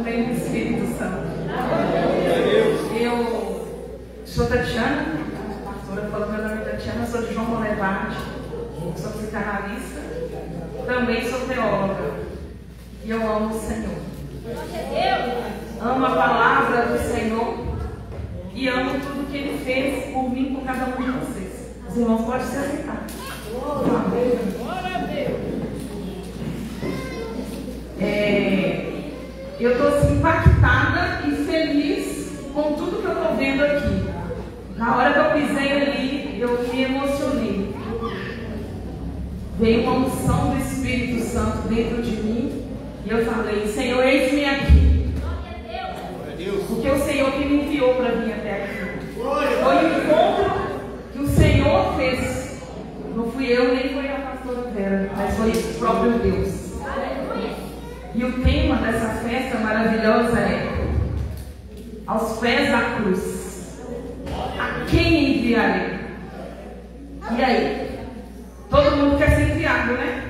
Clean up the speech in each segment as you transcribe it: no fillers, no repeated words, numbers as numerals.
no meio do Espírito Santo. Eu sou Tatiana, a pastora falou que meu nome é Tatiana, sou de João Monlevade, sou psicanalista, também sou teóloga e eu amo o Senhor. Amo a palavra do Senhor e amo tudo que Ele fez por mim, por cada um de vocês. Os irmãos podem se aceitar. Eu estou assim, impactada e feliz com tudo que eu estou vendo aqui. Na hora que eu pisei ali, eu me emocionei. Veio uma unção do Espírito Santo dentro de mim e eu falei: Senhor, eis-me aqui. Porque o Senhor que me enviou para vir até aqui. Foi o encontro que o Senhor fez. Não fui eu, nem foi a pastora Vera, mas foi o próprio Deus. E o tema dessa festa maravilhosa é: aos pés da cruz, a quem enviarei? E aí? Todo mundo quer ser enviado, né?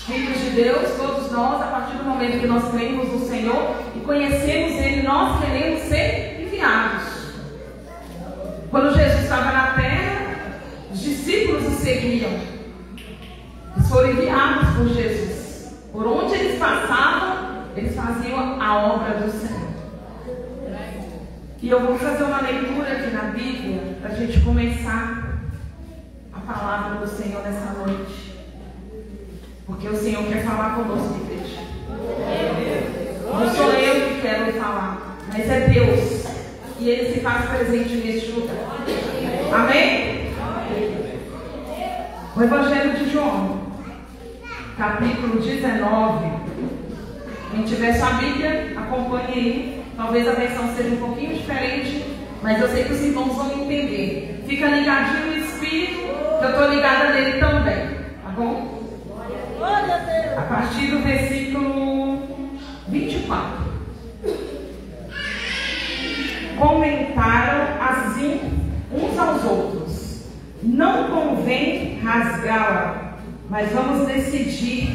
Filhos de Deus, todos nós, a partir do momento que nós cremos no Senhor e conhecemos Ele, nós queremos ser enviados. Quando Jesus estava na terra, os discípulos o seguiam. Eles foram enviados por Jesus. Por onde eles passavam, eles faziam a obra do Senhor. E eu vou fazer uma leitura aqui na Bíblia para a gente começar a palavra do Senhor nessa noite. Porque o Senhor quer falar conosco, igreja. Não sou eu que quero falar, mas é Deus. E Ele se faz presente neste lugar. Amém? O Evangelho de João, capítulo 19. Quem tiver sua Bíblia, acompanhe aí. Talvez a versão seja um pouquinho diferente, mas eu sei que os irmãos vão entender. Fica ligadinho no Espírito, que eu estou ligada nele também. Tá bom? A partir do versículo 24. Comentaram assim uns aos outros: não convém rasgá-la, mas vamos decidir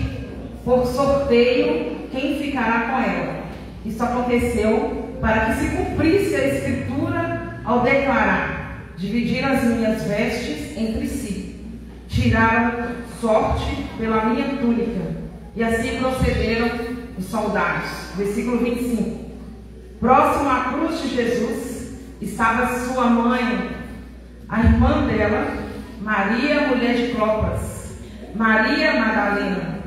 por sorteio quem ficará com ela. Isso aconteceu para que se cumprisse a Escritura ao declarar: dividir as minhas vestes entre si, tiraram sorte pela minha túnica. E assim procederam os soldados. Versículo 25. Próximo à cruz de Jesus estava sua mãe, a irmã dela, Maria, mulher de Clopas, Maria Madalena.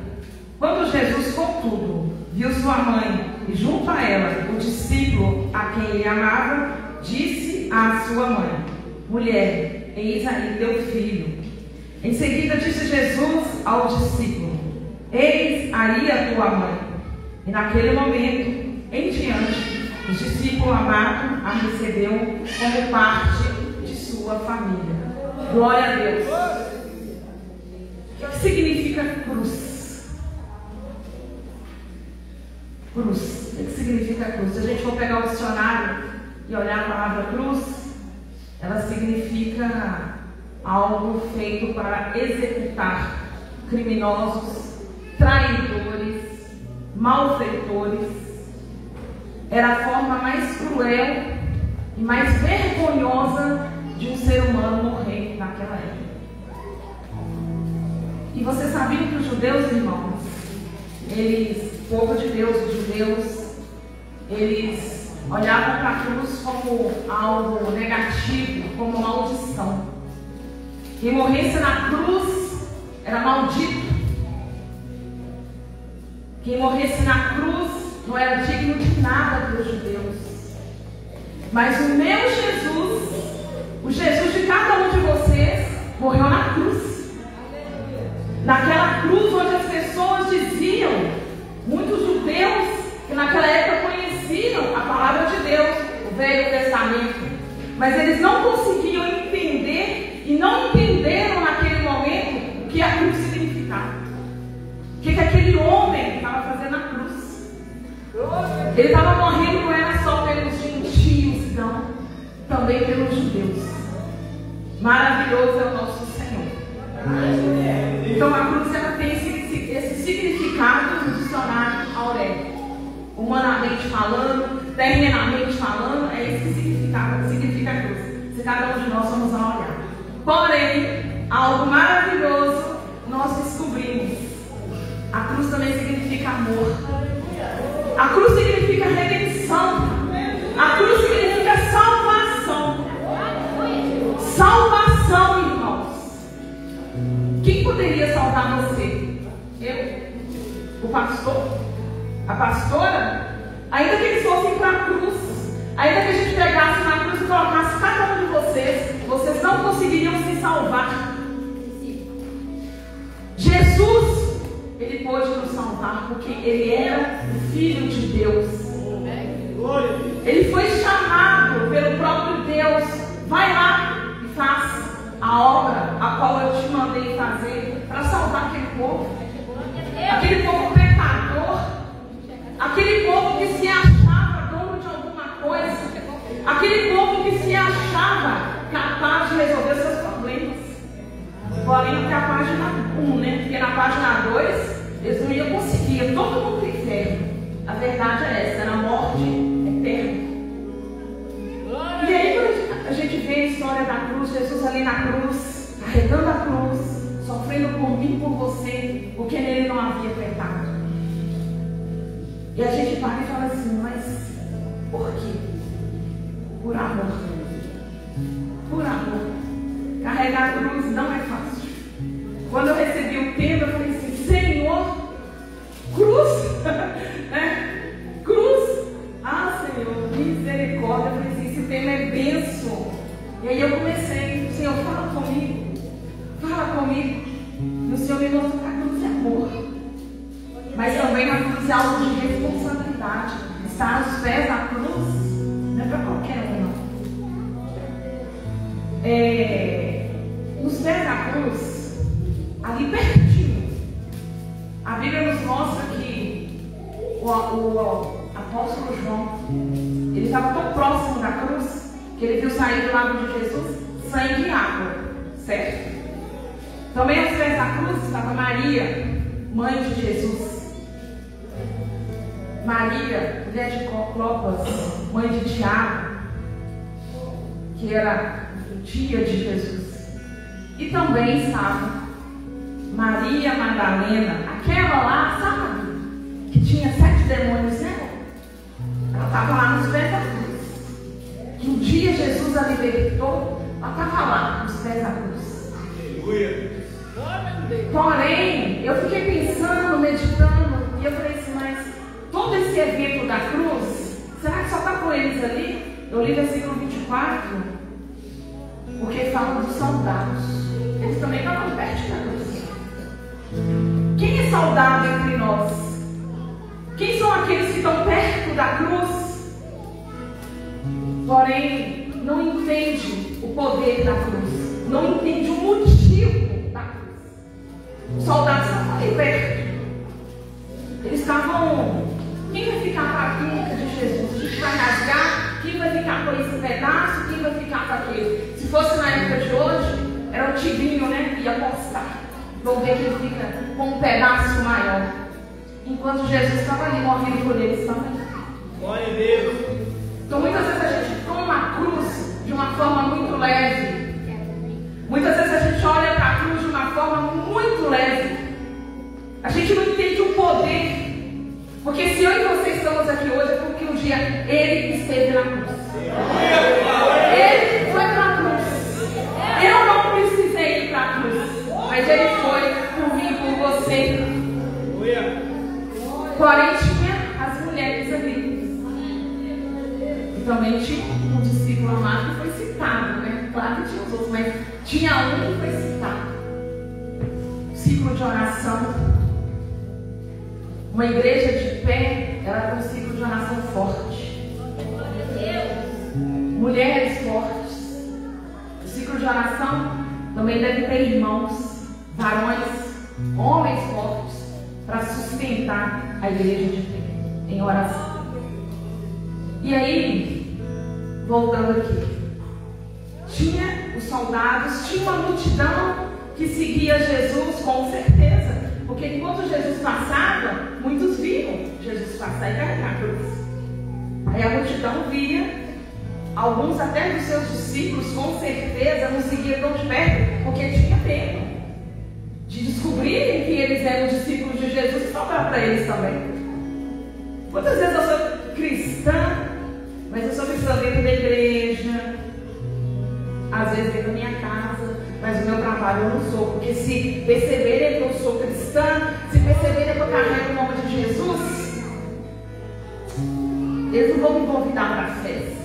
Quando Jesus, contudo, viu sua mãe e junto a ela o discípulo a quem ele amava, disse à sua mãe: mulher, eis aí teu filho. Em seguida disse Jesus ao discípulo: eis aí a tua mãe. E naquele momento em diante, o discípulo amado a recebeu como parte de sua família. Glória a Deus. O que significa cruz? Cruz. O que significa cruz? Se a gente for pegar o dicionário e olhar a palavra cruz, ela significa algo feito para executar criminosos, traidores, malfeitores. Era a forma mais cruel e mais vergonhosa de um ser humano morrer naquela época. E você sabia que os judeus, irmãos, eles, povo de Deus, os judeus, eles olhavam para a cruz como algo negativo, como maldição. Quem morresse na cruz era maldito. Quem morresse na cruz não era digno de nada para os judeus. Mas o meu Jesus, o Jesus de cada um de vocês, morreu na cruz. Naquela cruz onde as pessoas diziam, muitos judeus que naquela época conheciam a palavra de Deus, o Velho Testamento, mas eles não conseguiam entender e não entenderam naquele momento o que a cruz significava. O que aquele homem estava fazendo na cruz. Ele estava morrendo não era só pelos gentios, não, também pelos judeus. Maravilhoso é o nosso Senhor. Então a cruz ela tem esse significado no dicionário Aurélio. Humanamente falando, terrenamente falando, é isso que significa a cruz. Se cada um de nós vamos a olhar. Porém, algo maravilhoso nós descobrimos. A cruz também significa amor. A cruz significa redenção. A cruz significa salvação. Salvação, irmãos. Quem poderia salvar você? Eu? O pastor? A pastora? Ainda que eles fossem para a cruz, ainda que a gente pegasse na cruz e colocasse cada um de vocês não conseguiriam se salvar. Jesus, Ele pôde nos salvar porque Ele era o Filho de Deus. Ele foi chamado pelo próprio Deus. Vai lá e faz a obra a qual eu te mandei fazer para salvar aquele povo. Aquele povo pecador. Aquele povo que se achava dono de alguma coisa. Aquele povo que se achava capaz de resolver seus problemas. Porém, até a página 1, né? Porque na página 2 eles não iam conseguir, todo mundo tem fé. A verdade é essa, era a morte eterna. E aí a gente vê a história da cruz, Jesus ali na cruz, carregando a cruz, sofrendo por mim e por você, porque nele não havia pecado. E a gente para e fala assim, mas por quê? Por amor. Por amor. Carregar a cruz não é fácil. Quando eu recebi o tema, eu falei assim, Senhor, cruz, né? Cruz, Senhor, misericórdia. Eu falei assim, esse tema é bênção. E aí eu comecei, Senhor, fala comigo. E o Senhor me mostrou que a cruz é amor. Mas também a cruz é algo de responsabilidade. Estar aos pés da cruz não é para qualquer um, não. Nos pés da cruz, ali pertinho, a Bíblia nos mostra que o apóstolo João, ele estava tão próximo da cruz que ele viu sair do lado de Jesus sangue e água, certo? Também aos pés da cruz estava Maria, mãe de Jesus. Maria, mulher de Clopas, mãe de Tiago, que era tia de Jesus. E também estava Maria Madalena, aquela lá, sabe? Que tinha 7 demônios nela. Ela estava lá nos pés da cruz. Que um dia Jesus a libertou, ela estava lá nos pés da cruz. Porém, eu fiquei pensando, meditando, e eu falei assim, mas todo esse evento da cruz, será que só está com eles ali? Eu li versículo 24, porque fala dos soldados. Eles também estavam perto da cruz. Quem é soldado entre nós? Quem são aqueles que estão perto da cruz? Porém, não entende o poder da cruz. Não entende o motivo da cruz. Os soldados estavam ali perto. Eles estavam... Quem vai ficar com a túnica de Jesus? Quem vai rasgar? Quem vai ficar com esse pedaço? Quem vai ficar com aquele? Se fosse na época de hoje, era o tigrinho, né? Ia postar. Vão ver que ele fica com um pedaço maior. Enquanto Jesus estava ali morrendo por eles também. Glória a Deus. Então muitas vezes a gente toma a cruz de uma forma muito leve. Muitas vezes a gente olha para a cruz de uma forma muito leve. A gente não entende o poder. Porque se eu e você estamos aqui hoje é porque um dia Ele esteve na cruz. Ele foi para a cruz. Eu não precisei ir para a cruz. Mas Ele foi por mim e por você. Porém tinha as mulheres ali. E também tinha um discípulo amado que foi citado, né? Claro que tinha os outros, mas tinha um que foi citado. Ciclo de oração. Uma igreja de pé, ela tem um ciclo de oração forte. Mulheres fortes. O ciclo de oração também deve ter irmãos, varões, homens fortes, para sustentar a igreja de pé em oração. E aí, voltando aqui, tinha os soldados, tinha uma multidão que seguia Jesus, com certeza. Porque enquanto Jesus passava, muitos viram Jesus passar e carregar a cruz. multidão via. Alguns até dos seus discípulos, com certeza, não seguiam tão de perto, porque tinha medo de descobrirem que eles eram discípulos de Jesus e falar para eles também. Quantas vezes eu sou cristã, mas eu sou cristã dentro da igreja, às vezes dentro da minha casa, mas o meu trabalho eu não sou, porque se perceberem que eu sou cristã, se perceberem que eu carrego o nome de Jesus, eles não vão me convidar para a festa.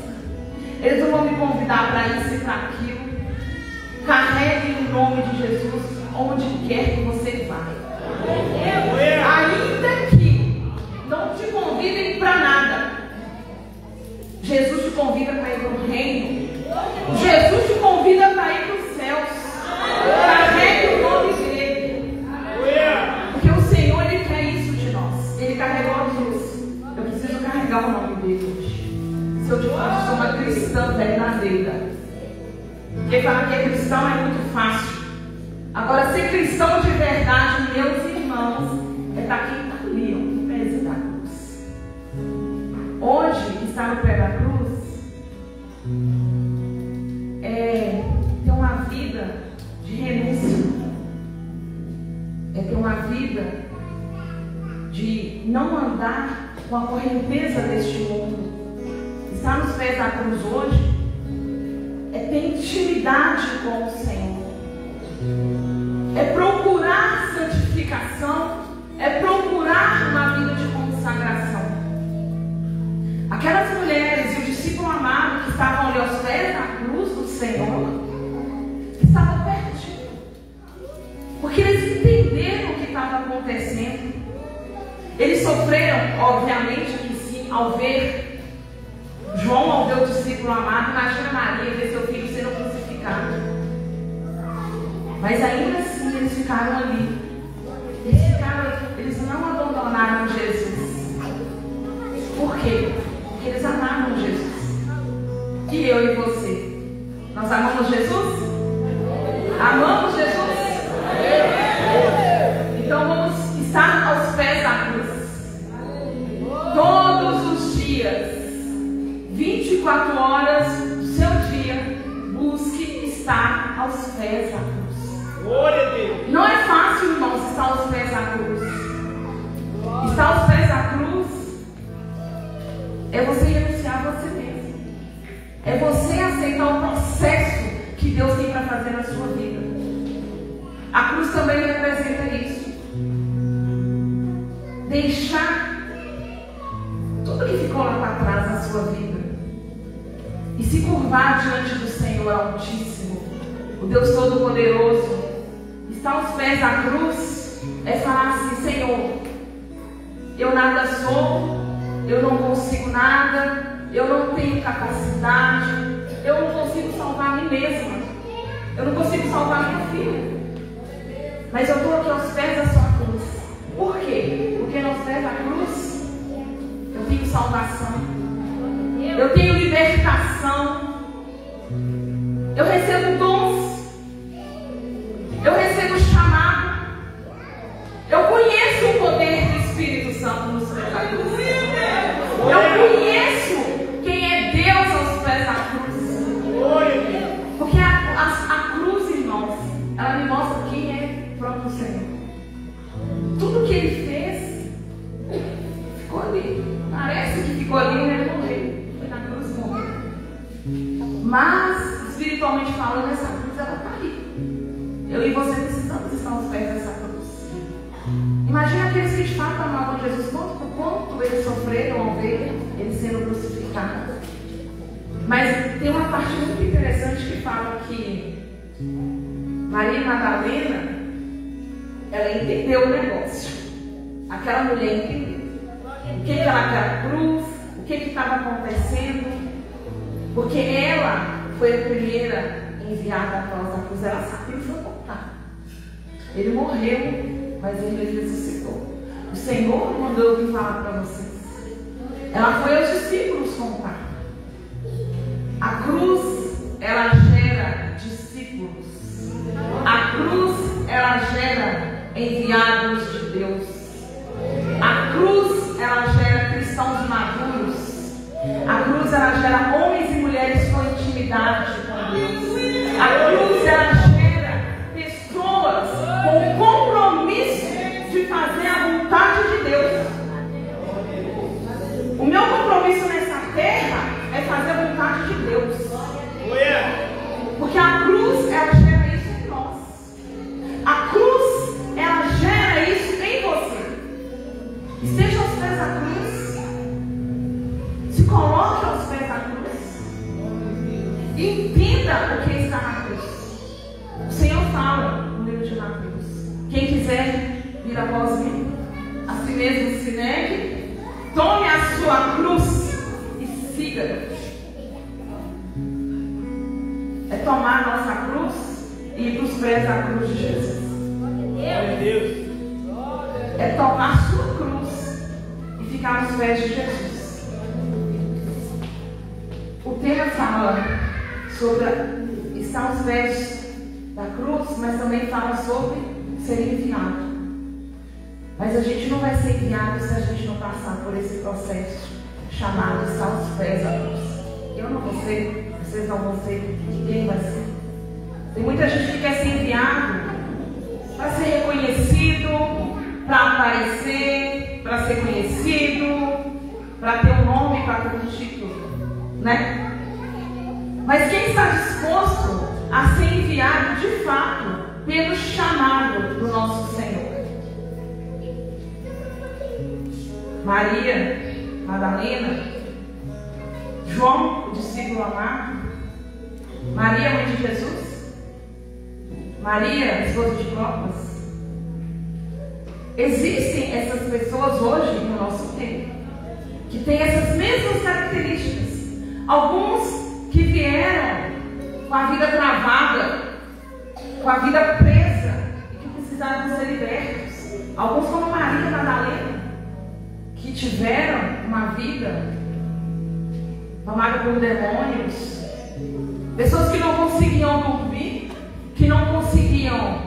Eles não vão me convidar para isso e para aquilo. Carregue o nome de Jesus onde quer que você vá. Ainda que não te convidem para nada, Jesus te convida para ir para o reino. Jesus te convida para ir para os céus. Carregue o nome dele. Porque o Senhor, Ele quer isso de nós. Ele carregou a cruz. Eu preciso carregar o nome dele hoje. Se eu de fato sou uma cristã verdadeira. Porque falar que é cristão é muito fácil. Agora, ser cristão de verdade, meus irmãos, é estar aqui ali, no pezinho da cruz. Hoje, estar no pé da cruz é ter uma vida de renúncia. É ter uma vida de não andar com a correnteza deste mundo. Estar nos pés da cruz hoje é ter intimidade com o Senhor, é procurar santificação, é procurar uma vida de consagração. Aquelas mulheres e o discípulo amado que estavam ali aos pés da cruz do Senhor estavam perdidos, porque eles entenderam o que estava acontecendo. Eles sofreram, obviamente que sim, ao ver João, ao ver o discípulo amado. Imagina Maria ver seu filho sendo crucificado. Mas ainda assim eles ficaram ali. Eles não abandonaram Jesus. Por quê? Porque eles amavam Jesus. E eu e você? Nós amamos Jesus? Amamos Jesus? Então vamos estar aos pés da cruz. Todos os dias. 24 horas do seu dia, busque estar aos pés da cruz. Glória a Deus. Não é fácil, irmãos, estar aos pés da cruz. Estar aos pés da cruz é você renunciar a você mesmo. É você aceitar o processo que Deus tem para fazer na sua vida. A cruz também representa isso. Deixar tudo que ficou lá para trás na sua vida e se curvar diante do Senhor Altíssimo, o Deus Todo-Poderoso. Estar aos pés da cruz é falar assim: Senhor, eu nada sou, eu não consigo nada, eu não tenho capacidade, eu não consigo salvar a mim mesma, eu não consigo salvar minha filha, mas eu estou aqui aos pés da sua cruz. Por quê? Porque aos pés da cruz eu tenho salvação, eu tenho libertação, eu recebo dons, eu recebo chamado, eu conheço o poder do Espírito Santo nos pés da cruz, eu conheço quem é Deus aos pés da cruz, porque a cruz, irmãos, ela me mostra quem é o próprio Senhor. Tudo que Ele fez ficou ali, parece que ficou ali, né? Ele morreu. Mas, espiritualmente falando, essa cruz ela está ali. Eu e você precisamos estar aos pés dessa cruz. Imagina aqueles que de fato amavam Jesus, quanto eles sofreram ao ver ele sendo crucificado. Mas tem uma parte muito interessante que fala que Maria Madalena, ela entendeu o negócio. Aquela mulher entendeu o que era aquela cruz, o que estava acontecendo. Porque ela foi a primeira enviada após a cruz. Ela sabia que foi contar. Ele morreu, mas ele ressuscitou. O Senhor mandou eu vir falar para vocês. Ela foi aos discípulos contar. A cruz, ela gera discípulos. A cruz, ela gera enviados de Deus. A cruz, ela gera cristãos maduros. A cruz, ela gerar homens e mulheres com intimidade com Deus. A cruz, ela gera pessoas com o compromisso de fazer a vontade de Deus. O meu compromisso nessa terra é fazer a vontade de Deus. Porque a cruz, ela gera isso em nós. A cruz, ela gera isso em você. Esteja aos pés da cruz. Se coloque aos pés da cruz. E entenda o que está na cruz. O Senhor fala no livro de Mateus: quem quiser vir após mim, a si mesmo se negue, tome a sua cruz e siga. É tomar a nossa cruz e ir para os pés da cruz de Jesus. É tomar a sua cruz e ficar nos pés de Jesus. O tema fala sobre estar aos pés da cruz, mas também fala sobre ser enviado. Mas a gente não vai ser enviado se a gente não passar por esse processo chamado estar aos pés da cruz. Eu não vou ser, vocês não vão ser, ninguém vai ser. Tem muita gente que quer ser enviado para ser reconhecido, para aparecer, para ser conhecido, para ter um nome, para ter um título, né? Mas quem está disposto a ser enviado de fato pelo chamado do nosso Senhor? Maria Madalena, João, o discípulo amado, Maria, mãe de Jesus, Maria, esposa de Clopas. Existem essas pessoas hoje no nosso tempo que têm essas mesmas características. Alguns que vieram com a vida travada, com a vida presa e que precisaram ser libertos. Alguns como Maria Madalena, que tiveram uma vida tomada por demônios, pessoas que não conseguiam dormir, que não conseguiam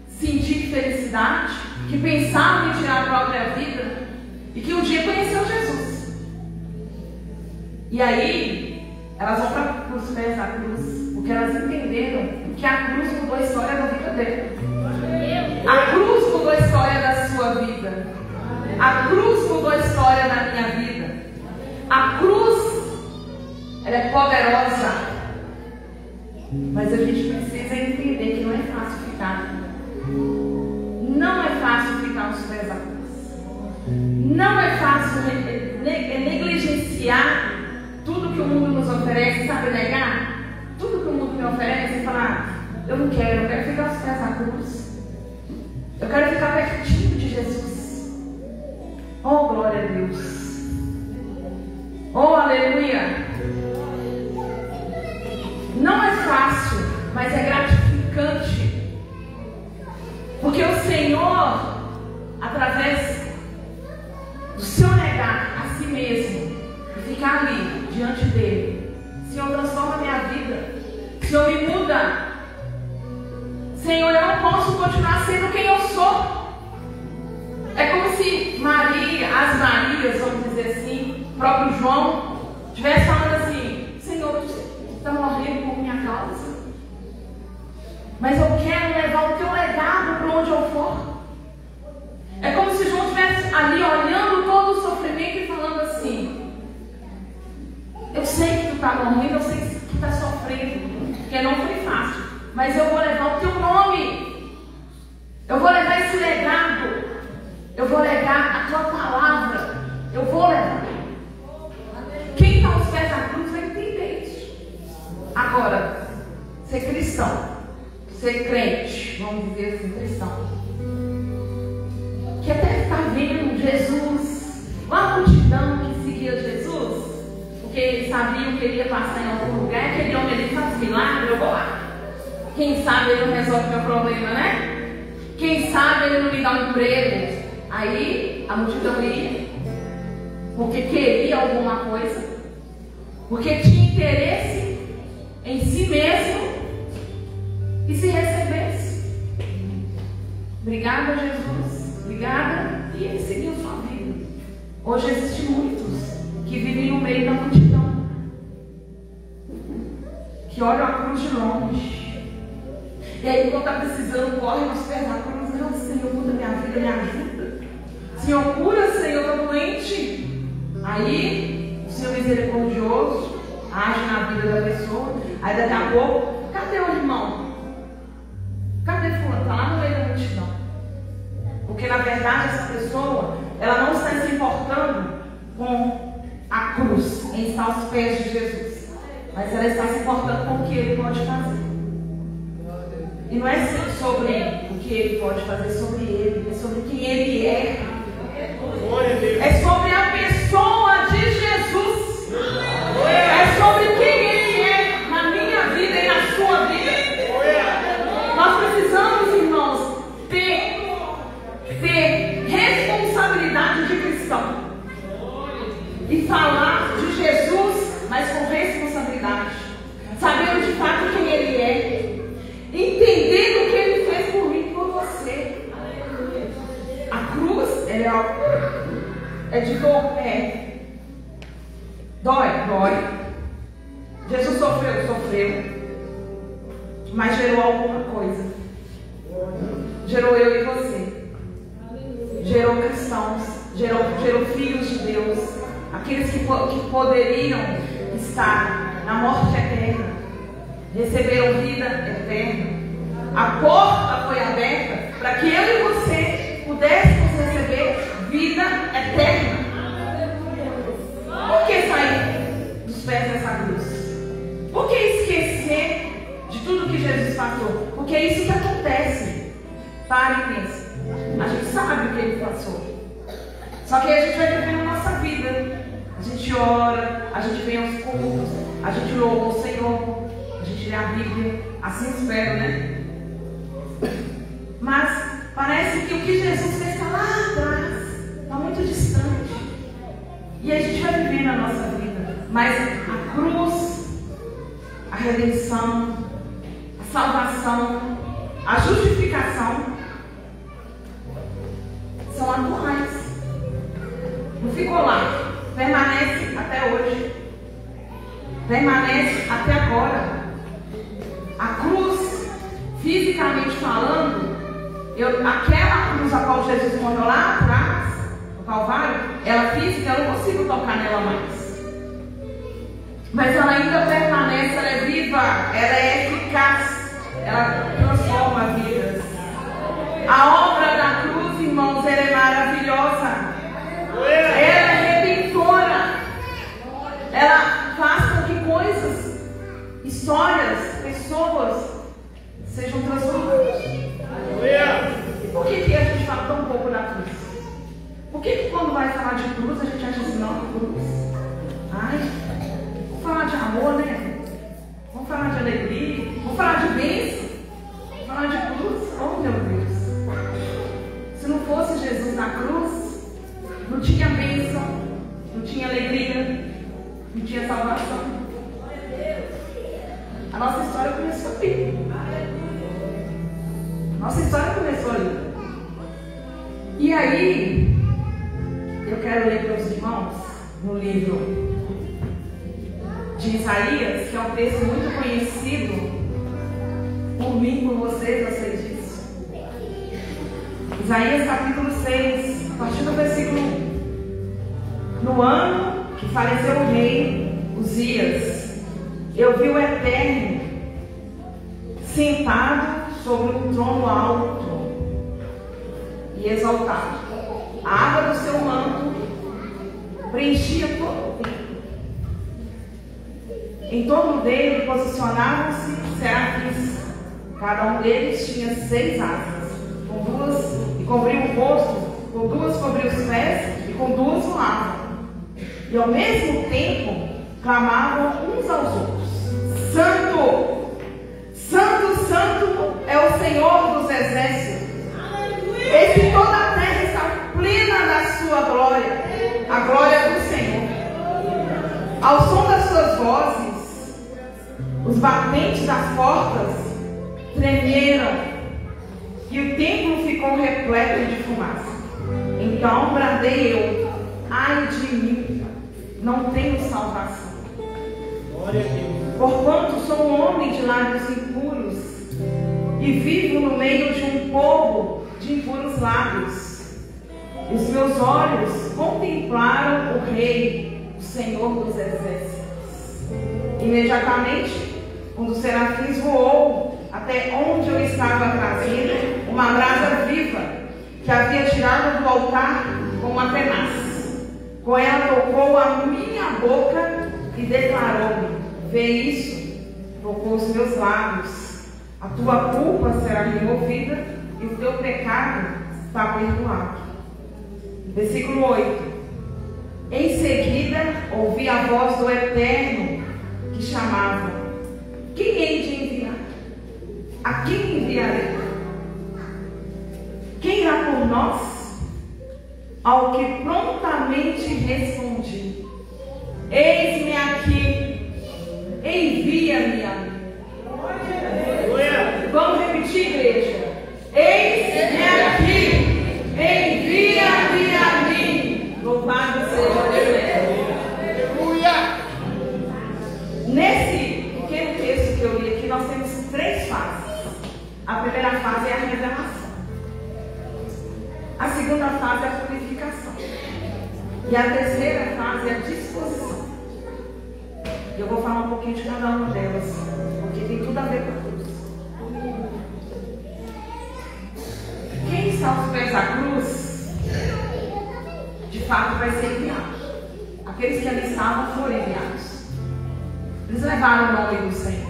sentir felicidade, que pensavam em tirar a própria vida e que um dia conheceu Jesus. E aí elas vão para os pés da cruz, porque elas entenderam que a cruz mudou a história da vida dela. A cruz mudou a história da sua vida. A cruz mudou a história da minha vida. A cruz, ela é poderosa. Mas a gente precisa entender que não é fácil ficar. Não é fácil ficar aos pés da cruz. Não é fácil negligenciar tudo que o mundo nos oferece, sabe, negar? Tudo que o mundo me oferece e falar: eu não quero, eu quero ficar aos pés da cruz. Eu quero ficar pertinho de Jesus. Oh, glória a Deus. Oh, aleluia. Não é fácil, mas é gratificante. Porque o Senhor, através do seu negar a si mesmo e ficar ali diante dele: Senhor, transforma a minha vida. Senhor, me muda. Senhor, eu não posso continuar sendo quem eu sou. É como se Maria, as Marias, vamos dizer assim, o próprio João, estivesse falando assim: Senhor, tu está morrendo por minha causa, mas eu quero levar o teu legado para onde eu for. É como se João estivesse ali olhando todo o sofrimento e falando assim: eu sei que tu está morrendo, eu sei que tu está sofrendo, porque não foi fácil, mas eu vou levar o teu nome, eu vou levar esse legado. Eu vou legar a tua palavra. Eu vou levar. Quem está aos pés da cruz vai entender isso. Agora, ser cristão, ser crente, vamos dizer assim, cristão, que até está vendo Jesus, uma multidão que seguia Jesus, porque eles sabiam que ele ia passar em algum lugar, aquele homem ele faz milagre, eu vou lá. Quem sabe ele não resolve meu problema, né? Quem sabe ele não me dá um emprego. Aí a multidão ia, porque queria alguma coisa, porque tinha interesse em si mesmo e se recebesse. Obrigada, Jesus, obrigada, e ele seguiu sua vida. Hoje existem muitos que vivem no meio da multidão, que olham a cruz de longe. E aí, quando está precisando, corre nos pés da cruz. Não, Senhor, muda minha vida, me ajuda. Senhor, cura, Senhor, eu estou doente. Aí, o Senhor misericordioso age na vida da pessoa. Aí, daqui a pouco, cadê o irmão? Cadê fulano? Está lá no meio da multidão. Porque, na verdade, essa pessoa, ela não está se importando com a cruz, em estar aos pés de Jesus. Mas ela está se importando com o que Ele pode fazer. E não é sobre o que Ele pode fazer, é sobre Ele. É sobre quem Ele é. É sobre a pessoa de Jesus. É sobre quem Ele é na minha vida e na sua vida. Nós precisamos, irmãos, ter responsabilidade de cristão. E falar de Jesus, mas com responsabilidade. Sabendo de fato quem Ele é. Entendendo o que Ele fez por mim e por você. A cruz, ela é de dor, dói. Jesus sofreu. Mas gerou alguma coisa. Gerou eu e você. Gerou cristãos. Gerou filhos de Deus. Aqueles que poderiam estar na morte eterna, receberam vida eterna. A porta foi aberta para que eu e você pudéssemos receber vida eterna. Por que sair dos pés dessa cruz? Por que esquecer de tudo que Jesus passou? Porque é isso que acontece. Pare e pense. A gente sabe o que Ele passou. Só que aí a gente vai viver na nossa vida. A gente ora, a gente vem aos cultos, a gente louva o Senhor, a gente lê a Bíblia, assim espero, né? Mas parece que o que Jesus fez está lá atrás, está muito distante. E a gente vai viver na nossa vida. Mas a cruz, a redenção, a salvação, a justificação são atuais. Não ficou lá. Permanece até hoje. Permanece até agora. A cruz, fisicamente falando, aquela cruz a qual Jesus morreu lá atrás, no Calvário, ela física, eu não consigo tocar nela mais. Mas ela ainda permanece, ela é viva, ela é eficaz, ela transforma vidas. A obra da cruz, irmãos, ela é maravilhosa. Ela é redentora. Ela faz com que coisas, histórias, pessoas sejam transformadas. E por que a gente fala tão pouco da cruz? Por que quando vai falar de cruz a gente acha assim, não, cruz? Ai, vamos falar de amor, né? Vamos falar de alegria, vamos falar de bênção, vamos falar de cruz. Oh, meu Deus! Se não fosse Jesus na cruz, não tinha bênção, não tinha alegria, não tinha salvação. A nossa história começou ali. Nossa história começou ali. E aí, eu quero ler para os irmãos no livro de Isaías, que é um texto muito conhecido por mim, por vocês, eu sei disso. Isaías capítulo 6. A partir do versículo 1. No ano que faleceu o rei Uzias, eu vi o Eterno sentado sobre um trono alto e exaltado. A aba do seu manto preenchia todo o templo. Em torno dele posicionavam-se serafins. Cada um deles tinha 6 asas, com 2 e cobriu o rosto, com 2 cobriu os pés e com 2 voavam. E ao mesmo tempo clamavam uns aos outros: Santo, Santo, Santo é o Senhor dos exércitos. Eis que toda a terra está plena da sua glória, a glória do Senhor. Ao som das suas vozes, os batentes das portas tremeram e o templo ficou repleto de fumaça. Então bradei eu: ai de mim, não tenho salvação. Glória a Deus. Porquanto sou um homem de lábios impuros e vivo no meio de um povo de impuros lábios. E os meus olhos contemplaram o Rei, o Senhor dos Exércitos. Imediatamente, um dos serafins voou até onde eu estava trazendo uma brasa viva que havia tirado do altar com uma tenaz. Com ela tocou a minha boca e declarou-me: vê isso, tocou os meus lábios. A tua culpa será removida e o teu pecado está perdoado. Versículo 8. Em seguida, ouvi a voz do Eterno que chamava: quem hei de enviar? A quem enviarei? Quem irá por nós? Ao que prontamente respondi: eis-me aqui, envia-me a mim. Vamos repetir, igreja? Eis-me aqui, envia-me a mim. Louvado seja Deus. Aleluia. Nesse pequeno texto que eu li aqui, nós temos 3 fases. A primeira fase é a revelação. A segunda fase é a purificação. E a terceira fase é a disposição. E eu vou falar um pouquinho de cada uma delas, porque tem tudo a ver com a cruz. Quem está aos pés da cruz, de fato vai ser enviado. Aqueles que ali estavam foram enviados. Eles levaram o nome do Senhor.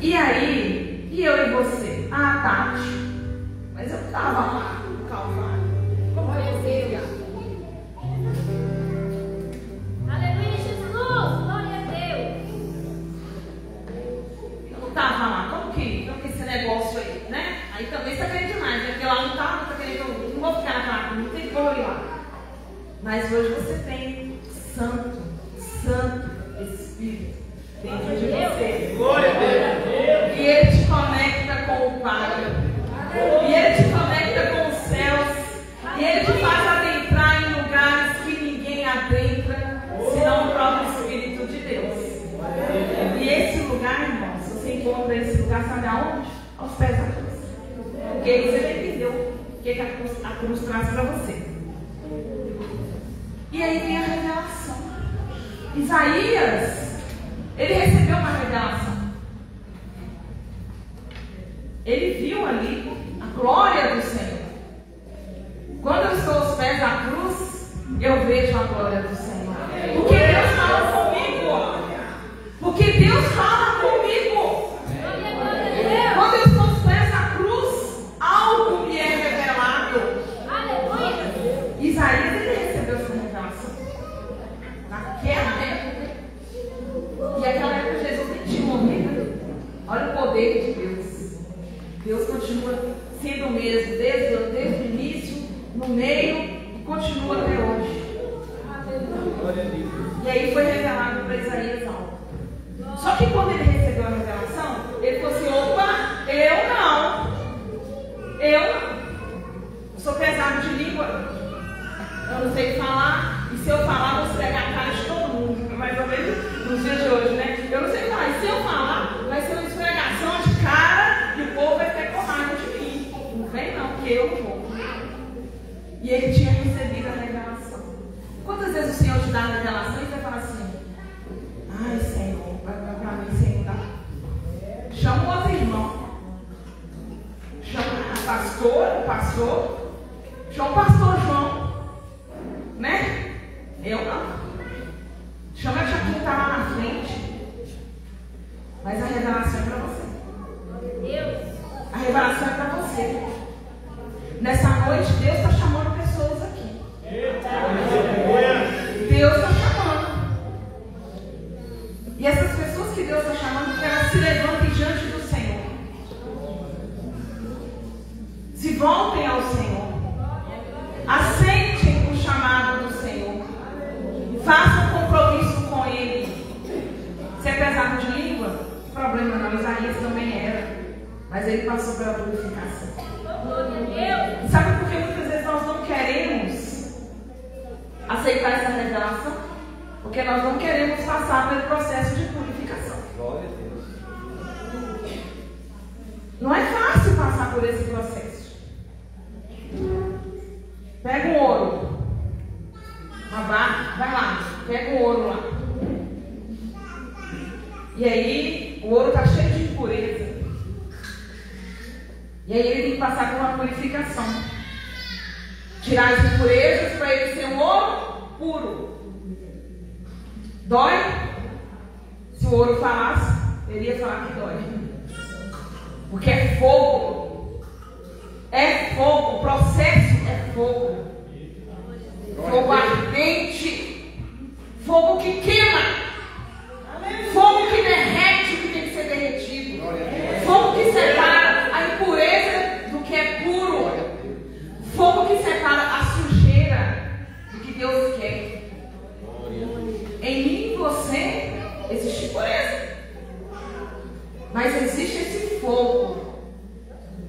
E aí, e eu e você? Ah, Tati, mas eu estava lá no Calvário. Como eu ia ser enviado? Aleluia, Jesus! Glória a Deus! Eu não estava lá. Como que esse negócio aí, né? Aí também você está querendo demais, né? Porque lá não estava, está querendo. Não vou ficar naquela, não tem como ir lá. Mas hoje você tem Santo Espírito dentro de você. Glória a Deus! E Ele te conecta com o Pai. E Ele te conecta com os céus. E Ele te faz adentrar em lugares que ninguém adentra, senão o próprio Espírito de Deus. E esse lugar, irmãos, você encontra esse lugar, sabe aonde? Aos pés da cruz. Porque aí você já entendeu o que a cruz traz para você. E aí vem a revelação. Isaías, ele recebeu uma revelação. Ele viu ali a glória do Senhor. Quando eu estou aos pés da cruz, eu vejo a glória do Senhor. Porque Deus fala comigo. Porque Deus fala comigo. Quando eu estou aos pés da cruz, algo me é revelado. Isaías, ele recebeu essa revelação. Naquela época. E aquela época Jesus nem tinha morrido. Olha o poder de Deus. Deus continua sendo o mesmo, desde o início, no meio e continua até hoje. E aí foi revelado para Isaías algo. Só que quando ele recebeu a revelação, ele falou assim: opa, eu não. Eu sou pesado de língua. Eu não sei falar. E se eu falar, vou esfregar a cara de todo mundo. Mais ou menos nos dias de hoje, né? Eu não sei falar. E se eu falar, vai ser uma esfregação de cara e o povo vai ter com raiva de mim. Não vem não, porque eu não vou. E ele tinha recebido a revelação. Quantas vezes o Senhor te dá a revelação e você fala assim: ai, Senhor, vai para mim, Senhor, tá? Chama o outro irmão. Chama a pastora, o pastor. Chama o pastor João. Né? Eu não. Chama a tia que está lá na frente. Mas a revelação é para você. A revelação é para você. Nessa noite, Deus está chamando pessoas aqui. Deus está chamando. E essas pessoas que Deus está chamando, que elas se levantem diante do Senhor. Se voltem ao Senhor. Aceitem o chamado do Senhor. Façam um compromisso com Ele. Se é pesado de língua, problema não. Isaías também era. Mas ele passou pela purificação. Sabe por que muitas vezes nós não queremos aceitar essa revelação? Porque nós não queremos passar pelo processo de purificação. Glória a Deus. Não é fácil passar por esse processo. Pega um ouro. Vai lá, pega o ouro lá. E aí, o ouro está cheio de impureza. E aí ele tem que passar por uma purificação. Tirar as impurezas para ele ser um ouro puro. Dói? Se o ouro falasse, ele ia falar que dói. Porque é fogo. É fogo. O processo é fogo. Fogo ardente. Fogo que queima. Fogo que derrete o que tem que ser derretido. Fogo que separa a impureza do que é puro. Fogo que separa a sujeira do que Deus quer. Em mim e você existe impureza. Mas existe esse fogo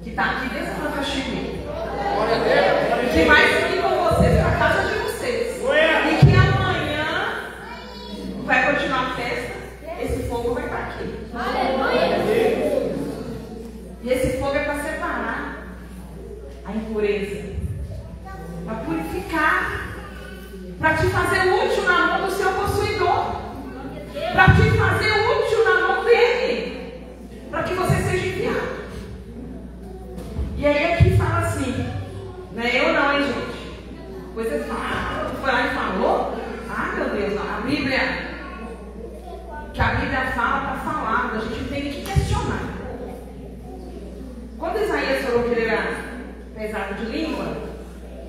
que está aqui dentro da caixinha. Que vai subir com vocês para a casa de vocês. E que amanhã vai continuar a festa. Esse fogo vai estar aqui. E esse fogo é para separar a impureza, para purificar, para te fazer útil na mão do seu possuidor, para te fazer útil na mão dele, para que você seja enviado. E aí aqui fala assim, não é eu não, hein, gente? Depois você fala, foi lá e falou, meu Deus, a Bíblia, que a Bíblia fala, está falada, a gente tem que questionar. Quando Isaías falou que ele era pesado de língua,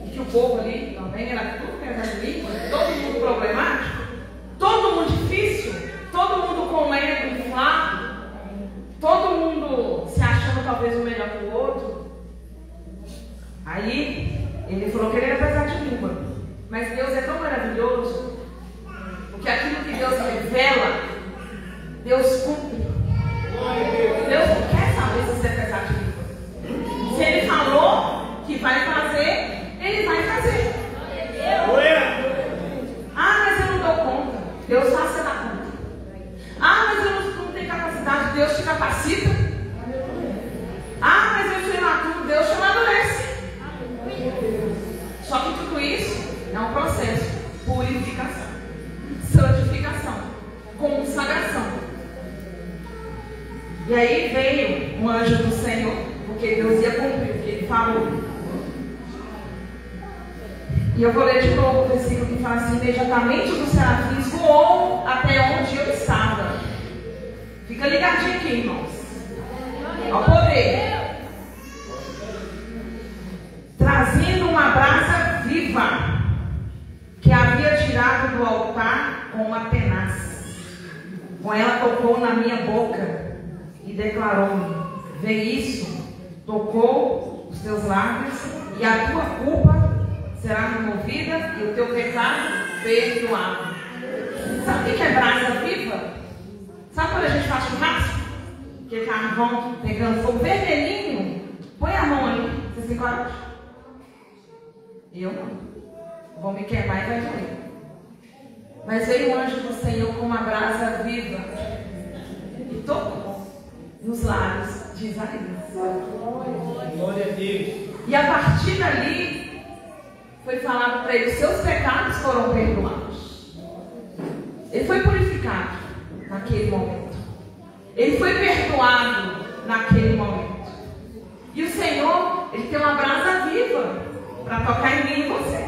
e que o povo ali também era tudo pesado de língua, todo mundo problemático, todo mundo difícil, todo mundo com ego inflado, todo mundo se achando talvez o melhor que o outro. Aí ele falou que ele era pesado de língua, mas Deus é tão maravilhoso, porque aquilo que Deus revela, Deus cumpre. Deus não quer saber se você é pesado de língua. Se ele falou que vai fazer, ele vai fazer. Mas eu não dou conta. Deus faz você dar conta. Mas eu não tenho capacidade. Deus te capacita. Mas eu sou imaturo. Deus te amadurece. Só que tudo isso é um processo. Purificação, santificação, consagração. E aí veio um anjo do Senhor, porque Deus ia cumprir o que ele falou. E eu vou ler de novo o versículo que fala assim: imediatamente dos serafins voou até onde eu estava. Fica ligadinho aqui, irmãos. Ao poder. Trazendo uma brasa viva, que havia tirado do altar com uma tenaz. Com ela tocou na minha boca e declarou-me: vê isso, tocou os teus lábios, e a tua culpa será removida e o teu pecado perdoado. Sabe o que é brasa viva? Sabe quando a gente faz churrasco? Que carvão pegando fogo vermelhinho? Põe a mão aí, você se coragem? Eu não. Vou me queimar e vai doer. Mas veio o anjo do Senhor com uma brasa viva e tocou nos lábios de Isaías. Glória a Deus. E a partir dali foi falado para ele: seus pecados foram perdoados. Ele foi purificado naquele momento. Ele foi perdoado naquele momento. E o Senhor, ele tem uma brasa viva para tocar em mim e em você.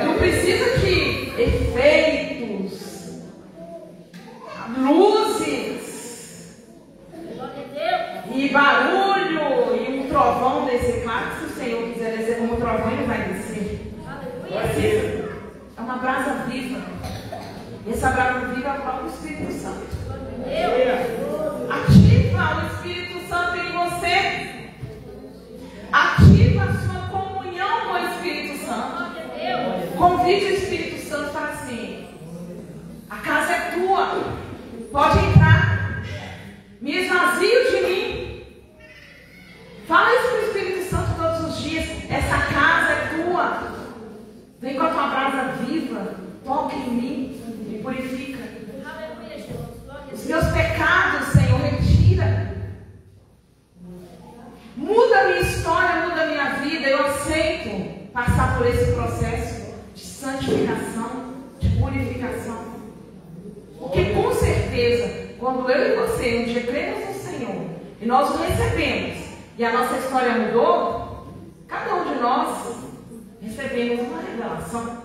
Não precisa de efeitos, luzes e barulho e um trovão descer. Claro que se o Senhor quiser descer como um trovão, ele vai descer. É uma brasa viva. E essa brasa viva é o próprio Espírito Santo. Ativa o Espírito Santo em você. Ativa a sua comunhão com o Espírito Santo. Convide o Espírito Santo para assim: a casa é tua, pode entrar, me esvazio de mim. Fala isso para o Espírito Santo todos os dias: essa casa é tua, vem com a tua brasa viva, toque passar por esse processo de santificação, de purificação. Porque com certeza, quando eu e você um dia cremos no Senhor e nós o recebemos e a nossa história mudou, cada um de nós recebemos uma revelação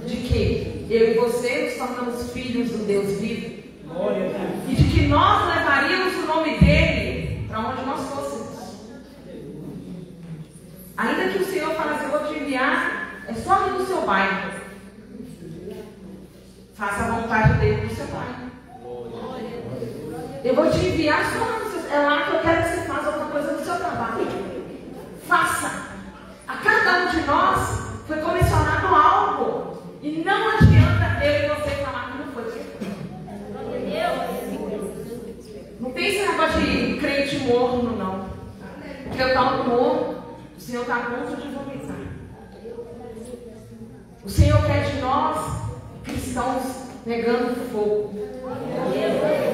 de que eu e você nos tornamos filhos do Deus vivo e de que nós levaríamos o nome dele para onde nós fôssemos. Ainda que o Senhor fale assim, eu vou te enviar, é só ir no seu bairro. Faça a vontade dele no seu bairro. Eu vou te enviar só no seu... É lá que eu quero que você faça alguma coisa no seu trabalho. Faça. A cada um de nós foi comissionado algo. E não adianta eu e você falar que não foi. Não tem esse negócio de crente morno, não. Porque eu estou morno. O Senhor está a ponto de vomitar. O Senhor quer de nós, cristãos, pegando fogo.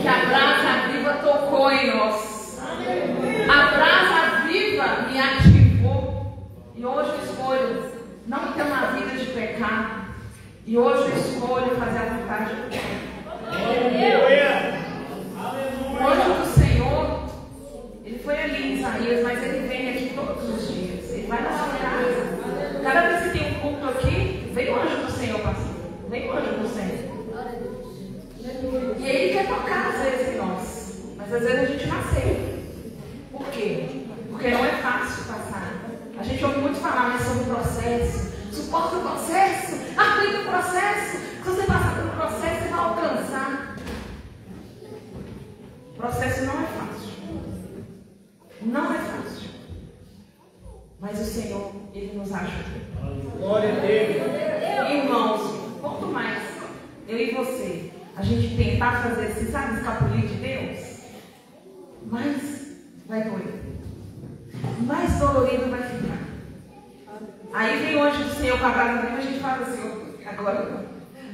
Que a brasa viva tocou em nós. A brasa viva me ativou. E hoje eu escolho não ter uma vida de pecado. E hoje eu escolho fazer a vontade de Deus. O anjo do Senhor, ele foi ali em Isaías, mas ele vem aqui todos os dias. Ele vai na sua casa. Cada vez que tem um culto aqui, vem o anjo do Senhor, pastor. Vem o anjo do Senhor. E ele quer tocar às vezes em nós. Mas às vezes a gente não aceita. Por quê? Porque não é fácil passar. A gente ouve muito falar mais sobre o processo. Suporta o processo. Aplica o processo. Se você passar pelo processo, você vai alcançar. O processo não é fácil. Não é fácil. Mas o Senhor, ele nos ajuda. Glória a Deus. Irmãos, quanto mais eu e você, a gente tentar fazer assim, sabe, escapulir de Deus, mais vai doer. Mais dolorido vai ficar. Aí vem o anjo do Senhor com a brasa viva, a gente fala assim, agora não.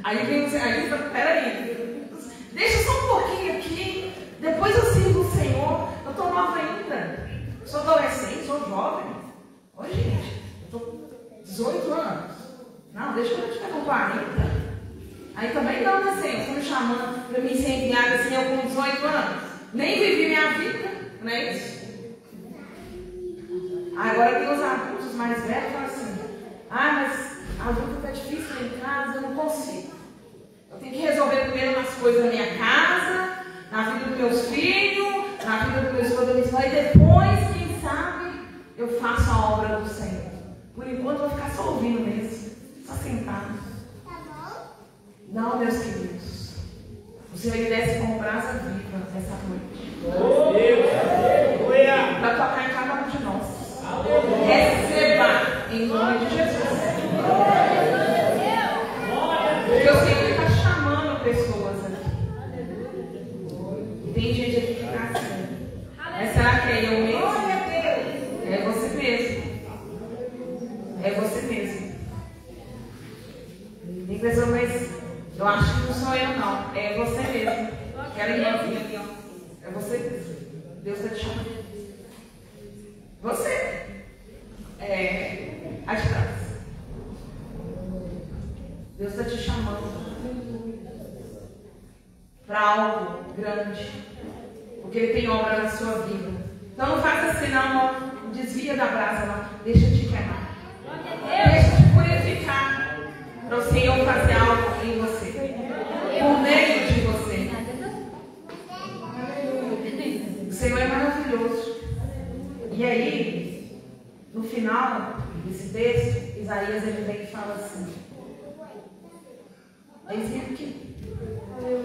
Aí vem o Senhor, aí fala, peraí, deixa só um pouquinho aqui, depois eu sirvo o Senhor, eu estou nova ainda, sou adolescente, sou jovem. Oi, gente, eu estou 18 anos. Não, deixa eu te pegar com 40. Aí também não, né, Senhor? Você me chamando para me ser enviada assim, eu com 18 anos. Nem vivi minha vida, não é isso? Agora tem os adultos mais velhos que falam assim, mas adulto está difícil em casa, eu não consigo. Eu tenho que resolver primeiro nas coisas da minha casa, na vida dos meus filhos, na vida do meu esposo, da minha esposa, e depois, quem sabe, eu faço a obra do Senhor. Por enquanto eu vou ficar só ouvindo mesmo, só sentado. Tá bom? Não, meus queridos. O Senhor ele desce com brasa viva essa noite. Para tocar em cada um de nós. Receba em nome de Jesus. Porque o Senhor está chamando pessoas aqui. E tem gente aqui que está assim. Mas será que é eu mesmo? É você mesmo. É você mesmo. Tem pessoa, mas eu acho que não sou eu não. É você mesmo. Aquela irmãzinha ali, ó. É você mesmo. Deus está te chamando. Você. A de trás. Deus está te chamando para algo grande. Porque Ele tem obra na sua vida. Então não faça assim, não. Desvia da brasa, não. Deixa te queimar. Deixa te purificar. Para o Senhor fazer algo em você. Por meio de você. O Senhor é maravilhoso. E aí, no final desse texto, Isaías ele vem e fala assim: envia aqui.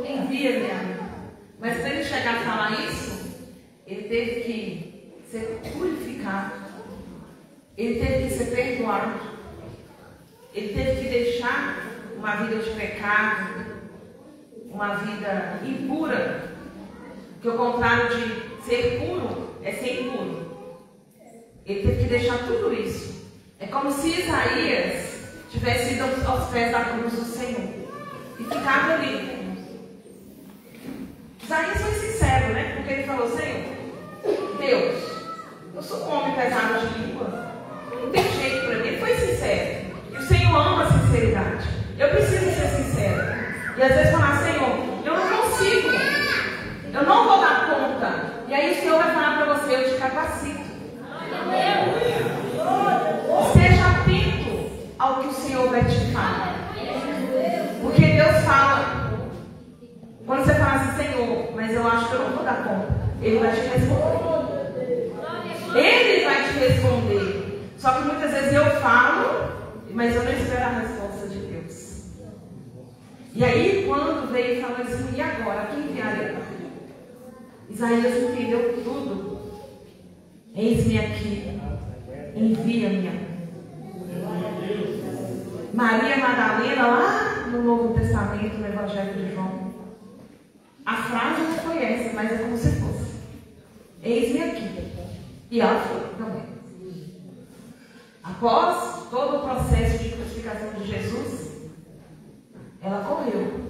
Envia-me a mim. Mas para ele chegar a falar isso, ele teve que ser purificado. Ele teve que ser perdoado. Ele teve que deixar uma vida de pecado, uma vida impura. Porque o contrário de ser puro é ser impuro. Ele teve que deixar tudo isso. É como se Isaías tivesse ido aos pés da cruz do Senhor e ficado ali. Isaías foi sincero, né? Porque ele falou: Senhor, Deus, eu sou um homem pesado de língua. Não tem jeito para eu Eu preciso ser sincera. E às vezes falar, Senhor, eu não consigo. Eu não vou dar conta. E aí o Senhor vai falar para você, eu te capacito. Seja atento ao que o Senhor vai te falar. Porque Deus fala. Quando você fala assim, Senhor, mas eu acho que eu não vou dar conta, Ele vai te responder. Ele vai te responder. Só que muitas vezes eu falo, mas eu não espero a resposta de Deus. E aí, quando veio e falou assim, e agora? Quem enviarei? Isaías entendeu tudo. Eis-me aqui, envia-me. Maria Madalena, lá no Novo Testamento, no Evangelho de João, a frase não foi essa, mas é como se fosse: eis-me aqui. E ela foi também. Após todo o processo de crucificação de Jesus, ela correu.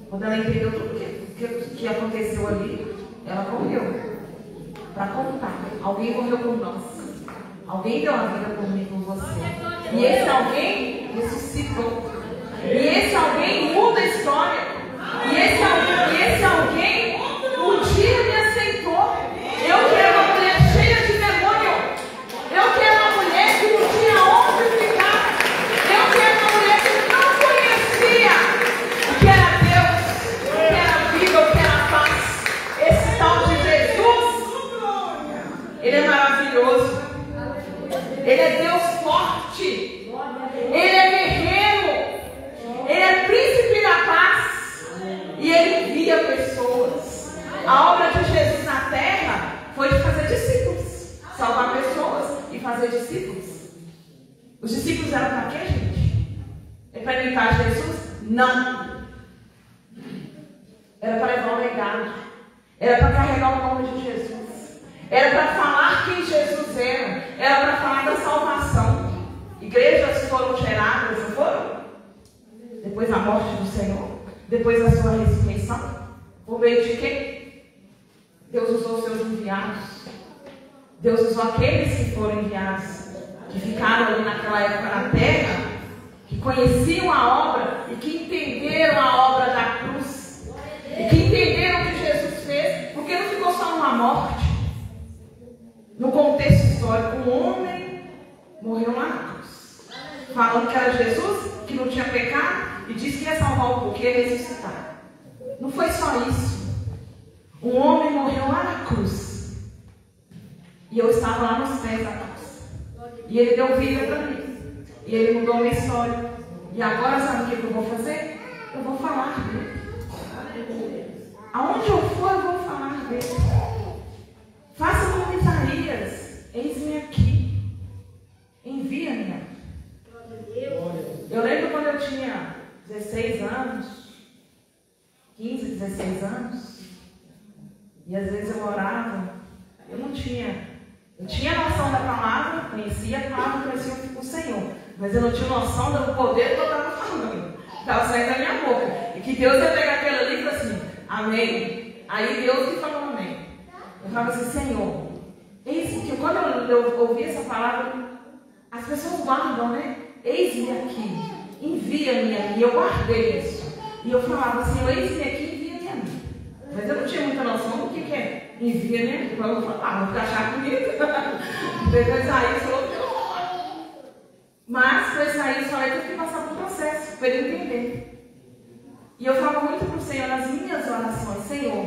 Quando ela entendeu tudo que aconteceu ali, ela correu para contar. Alguém morreu por nós. Alguém deu a vida por mim, por você. E esse alguém ressuscitou. E esse alguém muda a história. E esse alguém um dia me aceitou. Eu que era uma mulher cheia de demônio. Eu que era uma mulher que não tinha onde ficar. Eu que era uma mulher que não conhecia o que era Deus, o que era vida, o que era paz. Esse tal de Jesus, Ele é maravilhoso. Ele é Deus forte. Ele é guerreiro. Ele é príncipe da paz. E Ele envia pessoas. A obra de Jesus na terra foi de fazer discípulos. Salvar pessoas e fazer discípulos. Os discípulos eram para quê, gente? É para imitar Jesus? Não. Era para levar o legado. Era para carregar o nome de Jesus. Era para falar quem Jesus era. Era para falar da salvação. Igrejas foram geradas, não foram? Depois da morte do Senhor. Depois da sua ressurreição. Por meio de quê? Deus usou os seus enviados. Deus usou aqueles que foram enviados. Que ficaram ali naquela época na terra. Que conheciam a obra. E que entenderam a obra da cruz. E que entenderam o que Jesus fez. Porque não ficou só numa morte. No contexto histórico, um homem morreu lá na cruz, falando que era Jesus, que não tinha pecado, e disse que ia salvar o povo, que ia ressuscitar. Não foi só isso. Um homem morreu lá na cruz, e eu estava lá nos pés da cruz, e ele deu vida para mim, e ele mudou a minha história. E agora sabe o que eu vou fazer? Eu vou falar dele. Aonde eu for, eu vou falar dele. Faça como Isaías, eis-me aqui, envia-me. Eu lembro quando eu tinha 16 anos, 15, 16 anos, e às vezes eu orava, eu tinha noção da palavra, conhecia a palavra, conhecia o Senhor, mas eu não tinha noção do poder que eu estava falando, estava saindo da minha boca, e que Deus ia pegar aquilo ali e falar assim, amém. Aí Deus me falou amém. Eu falava assim, Senhor, eis que quando eu ouvi essa palavra, as pessoas guardam, né? Eis-me aqui, envia-me aqui. Eu guardei isso. E eu falava, Senhor, eis-me aqui, envia-me a mim. Mas eu não tinha muita noção do que é envia-me aqui. Então eu falava, vou achar bonito. Depois aí falou que eu vou falar. Mas depois aí só eu tive que passar por um processo para ele entender. E eu falo muito para o Senhor nas minhas orações, Senhor,